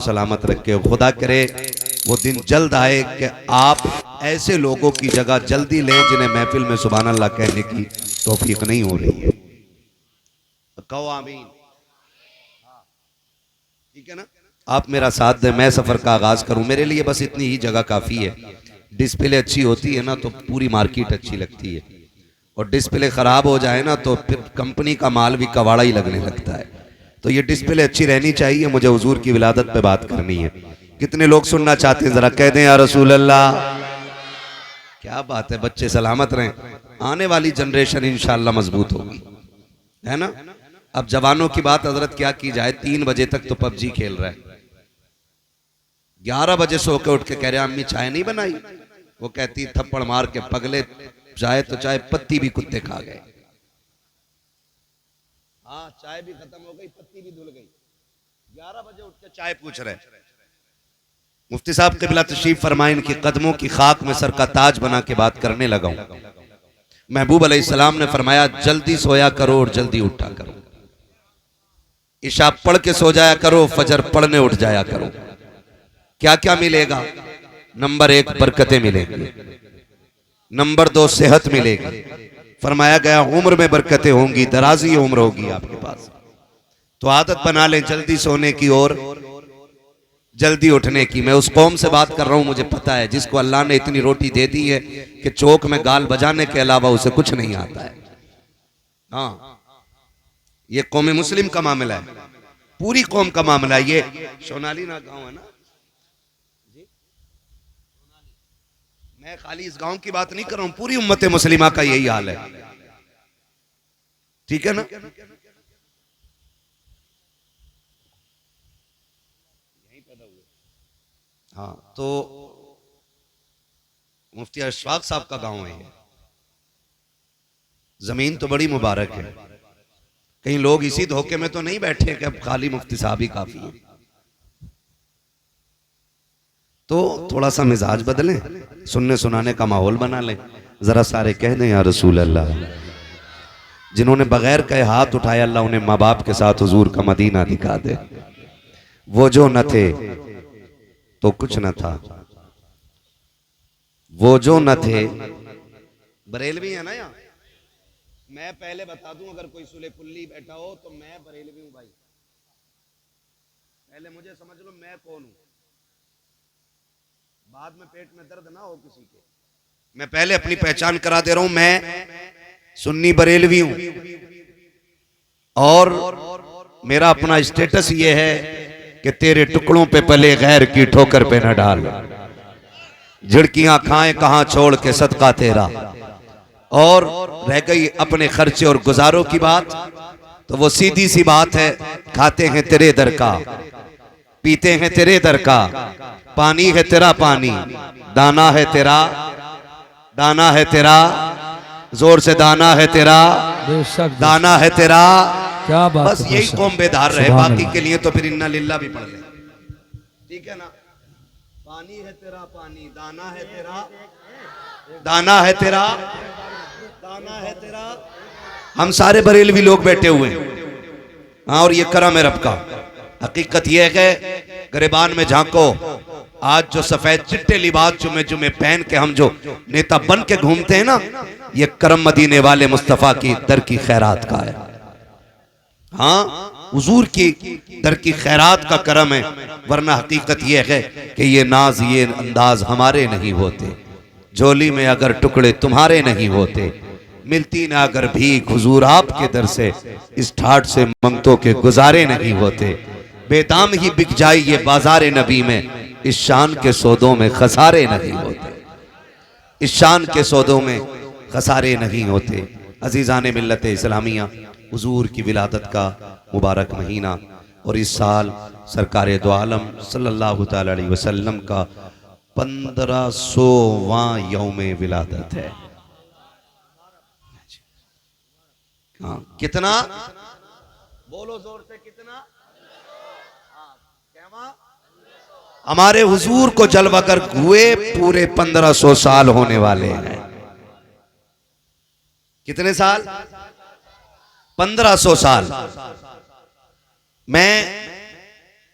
सलामत रखे। खुदा करे वो दिन जल्द आए कि आप ऐसे लोगों की जगह जल्दी लें जिन्हें महफिल में सुभान अल्लाह कहने की तौफीक नहीं हो रही है। कहो आमीन। ठीक है ना। आप मेरा साथ दें, मैं सफर का आगाज करूं। मेरे लिए बस इतनी ही जगह काफी है। डिस्प्ले अच्छी होती है ना तो पूरी मार्केट अच्छी लगती है, और डिस्प्ले खराब हो जाए ना तो फिर कंपनी का माल भी कवाड़ा ही लगने लगता है। तो ये डिस्प्ले अच्छी रहनी चाहिए। मुझे हुजूर की विलादत पे बात करनी है। कितने लोग सुनना चाहते हैं, जरा कह दें या रसूल अल्लाह। क्या बात है, बच्चे सलामत रहें। आने वाली जनरेशन इंशाअल्लाह मजबूत होगी, है ना। अब जवानों की बात हजरत क्या की जाए, 3 बजे तक तो पबजी खेल रहा है। 11 बजे सो के उठ के कह रहे अम्मी चाय नहीं बनाई। वो कहती थप्पड़ मार के पगले, चाय तो चाय पत्ती भी कुत्ते खा गए। हाँ, चाय भी खत्म हो गई, पत्ती भी धुल गई। 11 बजे उठ के चाय पूछ रहे। मुफ्ती साहब क़िबला तशरीफ फरमाए, इनकी कदमों की खाक में सर का ताज बना के बात करने लगा हूं। महबूब अलैहिस्सलाम ने फरमाया जल्दी सोया करो और जल्दी उठा करो। इशा पढ़ के सो जाया करो, फजर पढ़ने उठ जाया करो। क्या क्या मिलेगा? नंबर 1 बरकतें मिलेंगी, नंबर 2 सेहत मिलेगी। फरमाया गया उम्र में बरकतें होंगी, दराजी उम्र होगी आपके पास। तो आदत बना लें जल्दी सोने की और जल्दी उठने की। मैं उस कौम से बात कर रहा हूं, मुझे पता है, जिसको अल्लाह ने इतनी रोटी दे दी है कि चौक में गाल बजाने के अलावा उसे कुछ नहीं आता है। हाँ, ये कौम मुस्लिम का मामला है, पूरी कौम का मामला है। ये सोनाली ना गांव है ना जी? मैं खाली इस गांव की बात नहीं कर रहा हूं, पूरी उम्मत मुस्लिमा का यही हाल है। ठीक है ना। हाँ, तो मुफ्ती अशफाक साहब का गांव है ये। जमीन तो बड़ी मुबारक है। कहीं लोग इसी धोखे में तो नहीं बैठे कि अब खाली मुफ्ती साहब ही काफी है। तो थोड़ा सा मिजाज बदलें, सुनने सुनाने का माहौल बना लें। जरा सारे कह दें या रसूल अल्लाह। जिन्होंने बगैर कहे हाथ उठाया, अल्लाह उन्हें माँ बाप के साथ हुजूर का मदीना दिखा दे। वो जो न थे तो कुछ न था, वो जो न थे। बरेलवी है ना यहाँ। मैं पहले बता दूं, अगर कोई सुले पुल्ली बैठा हो तो मैं बरेलवी हूं भाई। पहले मुझे समझ लो मैं कौन हूं, बाद में पेट में दर्द ना हो किसी के। मैं पहले अपनी पहचान करा दे रहा हूं, मैं सुन्नी बरेलवी हूं, और मेरा अपना स्टेटस ये है कि तेरे टुकड़ों पे पले गैर की ठोकर पे न डाल, झिड़कियां खाएं कहां छोड़ के सदका तेरा। और रह गई अपने खर्चे और गुजारों की बात, तो वो सीधी सी बात है, खाते हैं तेरे दर का, पीते हैं तेरे दर का, पानी है तेरा पानी, दाना है तेरा, दाना है तेरा, जोर से दाना है तेरा, दाना है तेरा। क्या बात, बस यही कौम बेदार रहे, बाकी के लिए तो फिर इन्ना लिल्ला भी पढ़ ले। ठीक है ना। पानी है तेरा पानी, दाना है तेरा, दाना है तेरा, दाना है तेरा। हम सारे बरेलवी लोग बैठे हुए हैं। हाँ, और ये करम है रब का। हकीकत यह है, गिरबान में झांको, आज जो सफेद चिट्टे लिबास जुमे जुमे पहन के हम जो नेता बन के घूमते हैं ना, ये करम मदीने वाले मुस्तफा की दर की खैरात का है। हाँ, हुजूर की दर की खैरात का करम है। वरना हकीकत यह है कि ये नाज ये अंदाज हमारे नहीं होते, झोली में अगर टुकड़े तुम्हारे नहीं होते, मिलती ना अगर भीख हुजूर आपके दर से, इस ठाट से मंगतों के गुजारे नहीं होते। बेदाम ही बिक जाए ये बाजारे नबी में, इस शान के सौदों में खसारे नहीं होते, इस शान के सौदों में खसारे नहीं होते। अजीज़ाने मिल्लत इस्लामिया, हुजूर की विलादत का मुबारक महीना, और इस साल सरकारे दो आलम सल्लल्लाहु तआला अलैहि वसल्लम का 1500वां यौमे विलादत है। हाँ, कितना बोलो जोर से, कितना? हमारे हुजूर को जलवागर हुए पूरे 1500 साल होने वाले हैं। कितने साल? 1500 साल। मैं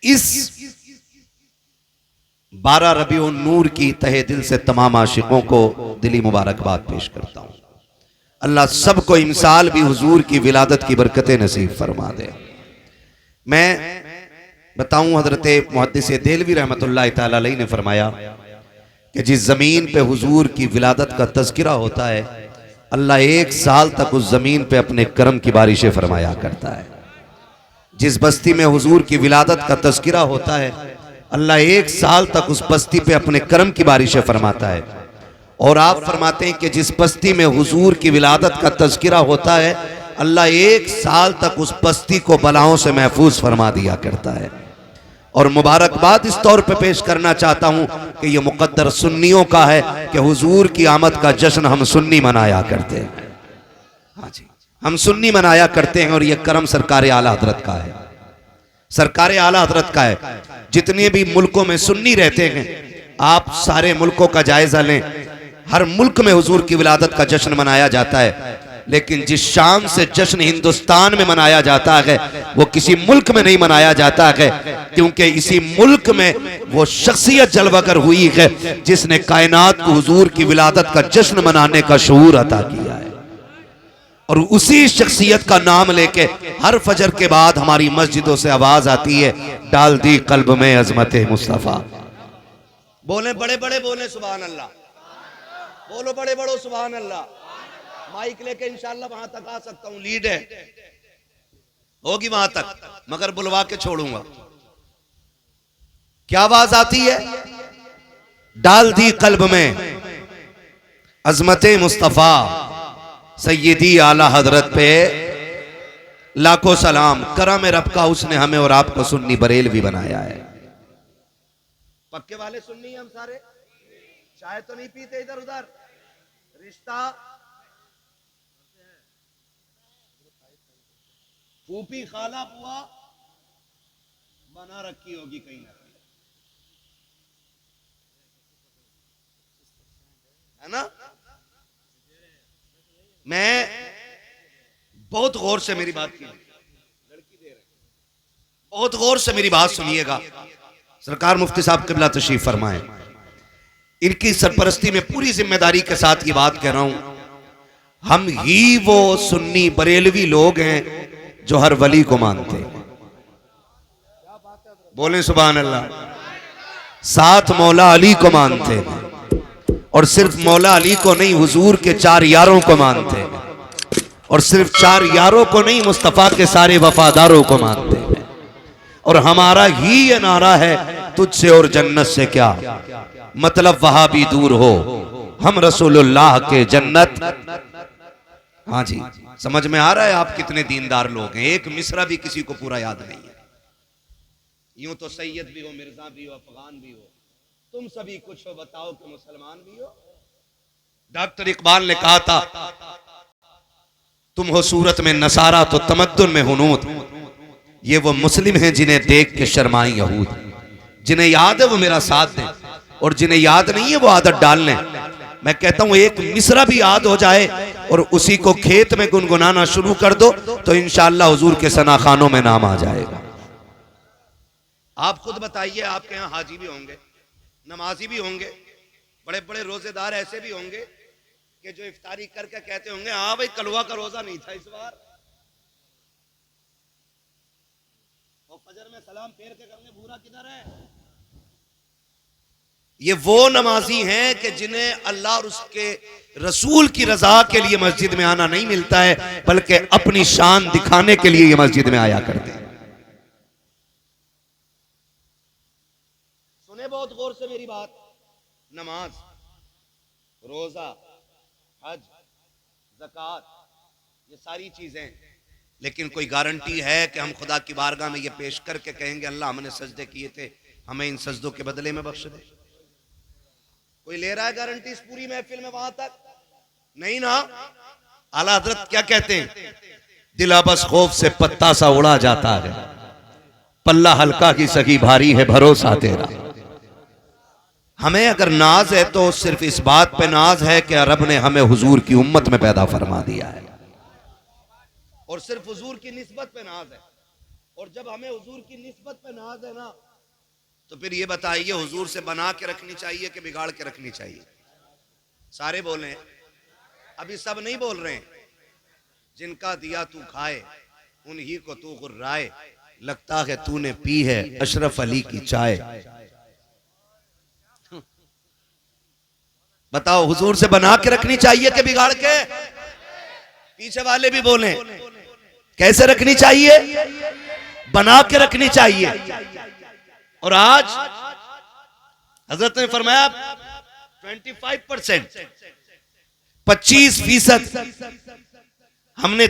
इस 12 रबीउन नूर की तहे दिल से तमाम आशिकों को दिली मुबारकबाद पेश करता हूँ। अल्लाह सबको इमसाल भी हुजूर की विलादत की बरकतें नसीब फरमा दे। मैं बताऊं, हजरत मुहद्दिस देलवी रहमतुल्लाह तआला अलैहि ने फरमाया कि जिस ज़मीन पे हुजूर की विलादत का तज़किरा होता है, अल्लाह 1 साल तक उस ज़मीन पे अपने करम की बारिशें फरमाया करता है। जिस बस्ती में हुजूर की विलादत का तज़किरा होता है, अल्लाह 1 साल तक उस बस्ती पे अपने करम की बारिशें फरमाता है। और आप फरमाते हैं कि जिस बस्ती में हुजूर की विलादत का तज़किरा होता है, अल्लाह 1 साल तक उस बस्ती को बलाओं से महफूज फरमा दिया करता है। और मुबारकबाद इस तौर पे पेश करना चाहता हूँ कि यह मुकद्दर सुन्नियों का है कि हुजूर की आमद का जश्न हम सुन्नी मनाया करते हैं। हाँ जी, हम सुन्नी मनाया करते हैं और यह करम सरकार आला हजरत का है, सरकार आला हजरत का है। जितने भी मुल्कों में सुन्नी रहते हैं, आप सारे मुल्कों का जायजा लें, हर मुल्क में हुजूर की विलादत का जश्न मनाया जाता है। लेकिन जिस शान से जश्न हिंदुस्तान में मनाया जाता है, वो किसी मुल्क में नहीं मनाया जाता है, क्योंकि इसी मुल्क में वो शख्सियत जलवागर हुई है जिसने कायनात को हुजूर की विलादत का जश्न मनाने का शऊर अता किया है। और उसी शख्सियत का नाम लेके हर फजर के बाद हमारी मस्जिदों से आवाज आती है, डाल दी कल्ब में अजमत मुस्तफा। बोले बड़े बड़े बोले सुभान अल्लाह, बोलो बड़े बड़ो सुभान अल्लाह। माइक लेके इंशाल्लाह वहां तक आ सकता हूं, लीड है होगी वहां तक, मगर बुलवा के छोड़ूंगा। क्या आवाज आती है? डाल दी कल्ब में अजमत मुस्तफा, सैयदी आला हजरत पे लाखों सलाम। करम रब का उसने हमें और आपको सुन्नी बरेलवी बनाया है। पक्के वाले सुन्नी हम सारे, चाय तो नहीं पीते इधर उधर, रिश्ता फूफी खाला बुआ बना रखी होगी कहीं ना कहीं, है ना। मैं बहुत गौर से मेरी बात की, लड़की दे रहे, बहुत गौर से मेरी बात सुनिएगा। सरकार मुफ्ती साहब क़िबला तशरीफ फरमाएं। इनकी सरपरस्ती में पूरी जिम्मेदारी के साथ ये बात कह रहा हूं। हम ही वो सुन्नी बरेलवी लोग हैं जो हर वली को मानते हैं। बोले सुभान अल्लाह। साथ मौला अली को मानते हैं, और सिर्फ मौला अली को नहीं, हुजूर के 4 यारों को मानते हैं, और सिर्फ 4 यारों को नहीं, मुस्तफा के सारे वफादारों को मानते हैं। और हमारा ही ये नारा है, तुझसे और जन्नत से क्या मतलब, वहां भी दूर हो, हम रसूलुल्लाह के जन्नत। हाँ जी, समझ में आ रहा है आप कितने दीनदार लोग हैं। एक मिसरा भी किसी को पूरा याद नहीं है। यूं तो सैयद भी हो, मिर्जा भी हो, अफगान भी हो, तुम सभी कुछ हो, बताओ कि मुसलमान भी हो। डॉक्टर इकबाल ने कहा था, तुम हो सूरत में नसारा तो तमद्दुन में हुनूद। ये वो मुस्लिम हैं जिन्हें देख के शर्माई यहूद। जिन्हें याद है वो मेरा साथ दें, और जिन्हें याद नहीं है वो आदत डाल लें। मैं कहता हूं एक मिसरा भी याद हो जाए और उसी को खेत में गुनगुनाना शुरू कर दो तो इंशाअल्लाह हुजूर के सनाखानों में नाम आ जाएगा। आप खुद बताइए, आपके यहाँ हाजी भी होंगे, नमाजी भी होंगे, बड़े बड़े रोजेदार ऐसे भी होंगे कि जो इफ्तारी करके कहते होंगे, हाँ भाई कलवा का रोजा नहीं था इस बार, और फजर में सलाम फेर के करेंगे भूरा किधर है। ये वो नमाजी हैं कि जिन्हें अल्लाह और उसके रसूल की रजा के लिए मस्जिद में आना नहीं मिलता है, बल्कि अपनी शान दिखाने के लिए ये मस्जिद में आया करते हैं। सुने बहुत गौर से मेरी बात। नमाज, रोजा, हज, ज़कात, ये सारी चीजें, लेकिन कोई गारंटी है कि हम खुदा की बारगाह में ये पेश करके कहेंगे अल्लाह हमने सजदे किए थे, हमें इन सजदों के बदले में बख्श दे? कोई ले रहा है गारंटी इस पूरी महफिल में? वहां तक नहीं ना। आला हजरत क्या कहते हैं, दिला बस खौफ से पत्ता सा उड़ा जाता है, पल्ला हल्का की सगी भारी है भरोसा तेरा। हमें अगर नाज है तो सिर्फ इस बात पे नाज है कि रब ने हमें हुजूर की उम्मत में पैदा फरमा दिया है, और सिर्फ हुजूर की निस्बत पे नाज है। और जब हमें हुजूर की निस्बत पे नाज है ना, तो फिर ये बताइए, हुजूर से बना के रखनी चाहिए कि बिगाड़ के रखनी चाहिए? सारे बोले, अभी सब नहीं बोल रहे हैं। जिनका दिया तू खाए, उन्हीं को तू गुर्राए, लगता है तूने पी है अशरफ अली की चाय। बताओ, हुजूर से बना के रखनी चाहिए कि बिगाड़ के? पीछे वाले भी बोले, कैसे रखनी चाहिए? बना के रखनी चाहिए। और आज हजरत ने फरमाया 25%, 25% हमने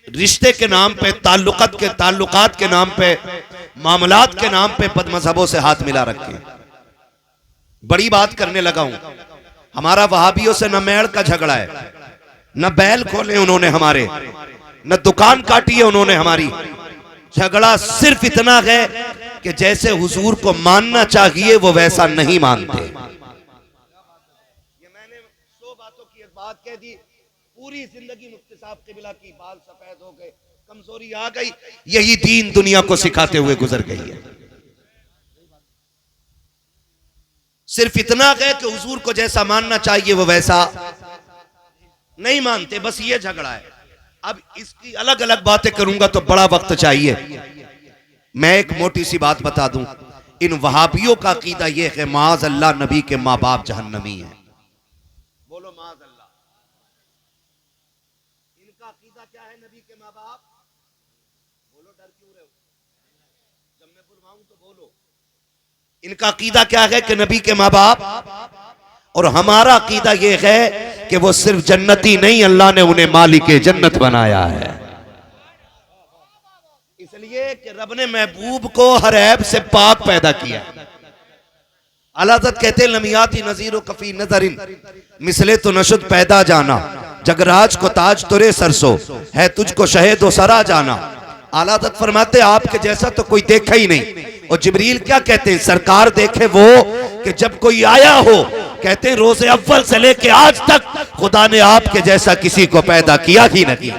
रिश्ते के नाम पे, ताल्लुकात के नाम पे, मामलात के नाम पे बदमज़हबों से हाथ मिला रखे। बड़ी बात करने लगा हूं। हमारा वहाबियों से न मेड़ का झगड़ा है, न बैल खोले उन्होंने हमारे, न दुकान काटी है उन्होंने हमारी। झगड़ा सिर्फ इतना है कि जैसे हुजूर को मानना चाहिए वो वैसा नहीं मानते। ये मैंने 100 बातों की एक बात कह दी। पूरी जिंदगी मुफ्ती साहब क़िबला की, बाल सफेद हो गए, कमजोरी आ गई, यही दीन दुनिया को सिखाते हुए गुजर गई है। सिर्फ इतना है कि हुजूर को जैसा मानना चाहिए वो वैसा नहीं मानते, बस ये झगड़ा है। अब इसकी अलग अलग बातें करूंगा तो बड़ा वक्त चाहिए। मैं एक मोटी सी बात बता दूं, इन वहाबियों का अकीदा यह है माज़ अल्लाह नबी के माँ बाप जहन्नमी है। बोलो माज़ अल्लाह। इनका अकीदा क्या है नबी के माँ बाप? बोलो, डर क्यों रहे हो? जब मैं बुलवाऊं तो बोलो। इनका अकीदा क्या है कि नबी के माँ बाप, और हमारा अकीदा यह है कि वो सिर्फ जन्नती नहीं, अल्लाह ने उन्हें मालिक जन्नत बनाया है। इसलिए कि रब ने महबूब को हर ऐब से पाक पैदा किया। आला हज़रत कहते लमियाती नज़ीर कफी नज़रिन मिसले तो नशुद पैदा जाना, जगराज को ताज तुरे सरसो है, तुझको शहेद व सरा जाना। आला हज़रत फरमाते आपके जैसा तो कोई देखा ही नहीं। और जिब्रील क्या कहते हैं? सरकार देखे वो कि जब कोई आया हो, कहते हैं रोज़े अव्वल से लेके आज तक खुदा ने आपके जैसा किसी को पैदा किया ही नहीं।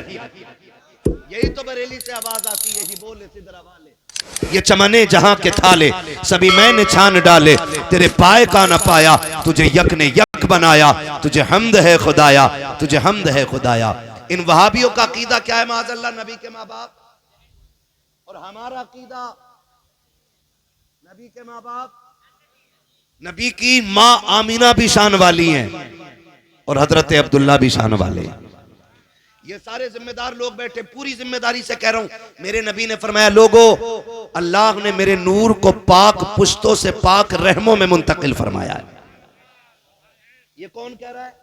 यही तो बरेली से आवाज आती है, यही बोले सिदरा वाले, ये चमने जहां के थाले सभी मैंने छान डाले, तेरे पाए का न पाया, तुझे यक ने यक बनाया, तुझे हम्द है खुदाया, तुझे हम्द है खुदाया। इन वहाबियों का अकीदा क्या है? माज़अल्लाह नबी के माँ बाप। और हमारा अकीदा नबी के माँ बाप, नबी की माँ आमीना भी शान वाली हैं और हजरत अब्दुल्ला भी शान वाले हैं। ये सारे जिम्मेदार लोग बैठे, पूरी जिम्मेदारी से कह रहा हूं। मेरे नबी ने फरमाया लोगो, अल्लाह ने मेरे नूर को पाक पुश्तों से पाक रहमों में मुंतकिल फरमाया है। ये कौन कह रहा है?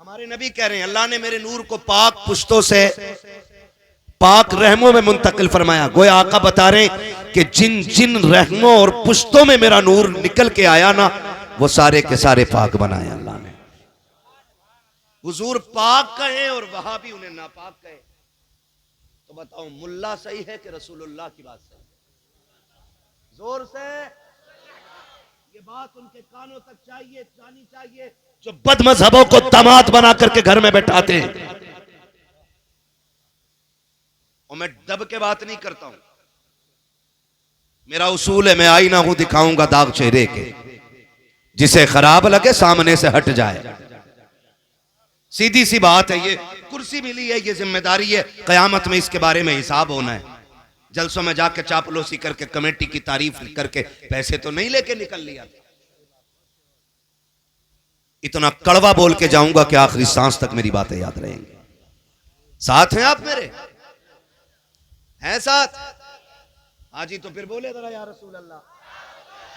हमारे नबी कह रहे हैं अल्लाह ने मेरे नूर को पाक पुश्तों से पाक रहमों में मुंतकिल फरमाया। गोया आका बता रहे कि जिन जिन रहमों और पुश्तों में मेरा नूर निकल के आया ना, वो सारे के सारे पाक बनाए अल्लाह ने। हुजूर पाक कहे और वहां भी उन्हें नापाक कहे, तो बताओ मुल्ला सही है कि रसूलुल्लाह की बात सही? जोर से ये बात उनके कानों तक चाहिए, जानी चाहिए, जो बदमज़हबों को दामाद बना करके घर में बैठाते हैं। और मैं दब के बात नहीं करता हूं, मेरा उसूल है, मैं आईना हूं दिखाऊंगा दाग चेहरे के, जिसे खराब लगे सामने से हट जाए। सीधी सी बात है। ये कुर्सी मिली है, ये जिम्मेदारी है, कयामत में इसके बारे में हिसाब होना है। जलसों में जाके चापलूसी करके कमेटी की तारीफ करके पैसे तो नहीं लेके निकल लिया। इतना कड़वा बोल के जाऊंगा कि आखिरी सांस तक मेरी बातें याद रहेंगी। साथ हैं आप मेरे? हैं साथ? हाजी तो फिर बोले जरा या रसूल अल्लाह।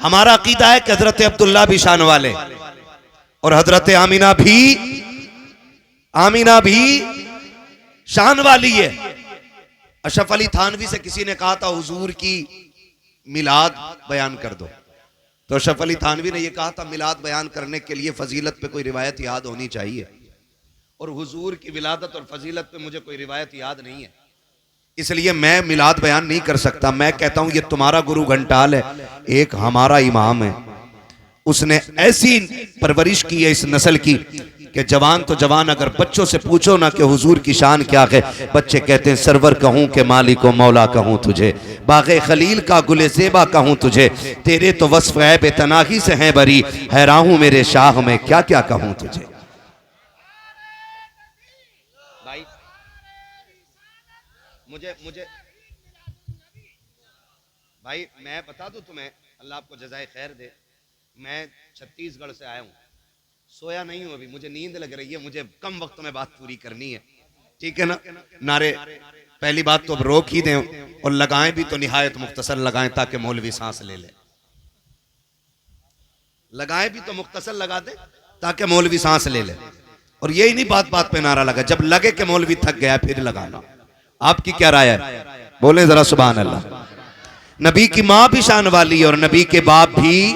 हमारा अकीदा है कि हजरत अब्दुल्ला भी शान वाले और हजरत आमीना भी शान वाली है। अशरफ अली थानवी से किसी ने कहा था हुजूर की मिलाद बयान कर दो, तो अशरफ अली थानवी ने यह कहा था मिलाद बयान करने के लिए फजीलत पे कोई रिवायत याद होनी चाहिए, और हुजूर की विलादत और फजीलत पे मुझे कोई रिवायत याद नहीं है, इसलिए मैं मिलाद बयान नहीं कर सकता। मैं कहता हूं ये तुम्हारा गुरु घंटाल है, एक हमारा इमाम है, उसने ऐसी परवरिश की है इस नस्ल की कि जवान तो जवान, अगर बच्चों से पूछो ना कि हुजूर की शान क्या है, बच्चे कहते हैं सरवर कहूँ कि मालिक व मौला कहूँ तुझे, बाग़े खलील का गुले ज़ेबा कहूँ तुझे, तेरे तो वस्फ़ ऐब तनाही से हैं बरी, हैरान हूँ मेरे शाह में क्या क्या कहूँ तुझे। भाई मुझे मुझे भाई मैं बता दूं तुम्हें, अल्लाह आपको जज़ाए खैर दे, मैं छत्तीसगढ़ से आया हूँ, सोया नहीं हूँ अभी, मुझे नींद लग रही है, मुझे कम वक्त में बात पूरी करनी है, ठीक है ना। नारे पहली बात तो अब रोक ही दें, और लगाएं भी तो निहायत मुख्तसर लगाएं ताकि मौलवी सांस ले ले, लगाएं भी तो मुख्तसर लगा दे ताकि मौलवी सांस ले ले। और यही नहीं बात बात पे नारा लगा, जब लगे कि मौलवी थक गया फिर लगाना। आपकी क्या राय है, बोले जरा सुभान अल्लाह। नबी की माँ भी शान वाली और नबी के बाप भी